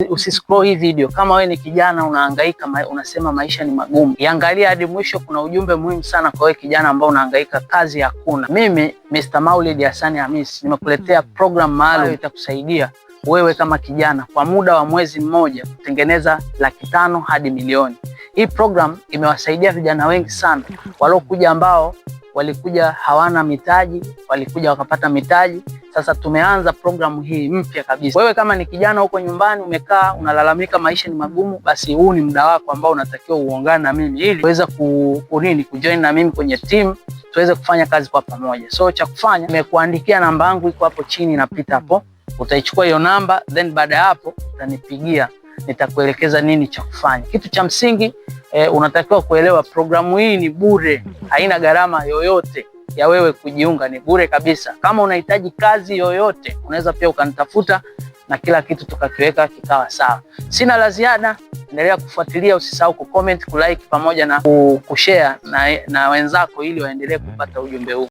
usiscroll hii video. Kama wewe ni kijana unahangaika, unasema maisha ni magumu, iangalie hadi mwisho. Kuna ujumbe muhimu sana kwa wewe kijana ambao unahangaika, kazi hakuna. Mimi Mr. Maulid Hassan Hamis nimekuletea program maalum itakusaidia wewe kama kijana kwa muda wa mwezi mmoja kutengeneza 500,000 hadi milioni. Hii program imewasaidia vijana wengi sana waliokuja, ambao walikuja hawana mitaji, walikuja wakapata mitaji. Sasa tumeanza programu hii mpya kabisa. Wewe kama ni kijana huko nyumbani umekaa unalalamika maisha ni magumu, basi huu ni muda wako ambao unatakiwa uungane na mimi ili uweze kujoin na mimi kwenye team, tuweze kufanya kazi kwa pamoja. So cha kufanya, nimekuandikia namba yangu iko hapo chini inapita hapo. Utaichukua hiyo namba, then baada ya hapo utanipigia, nitakuelekeza nini cha kufanya. Kitu cha msingi unatakiwa kuelewa, programu hii ni bure, haina gharama yoyote ya wewe kujiunga, ni bure kabisa. Kama unahitaji kazi yoyote unaweza pia ukanitafuta na kila kitu tukakiweka kikawa sawa. Sina la ziada, endelea kufuatilia, usisahau kucomment, kulike pamoja na kushare na wenzako ili waendelee kupata ujumbe huu.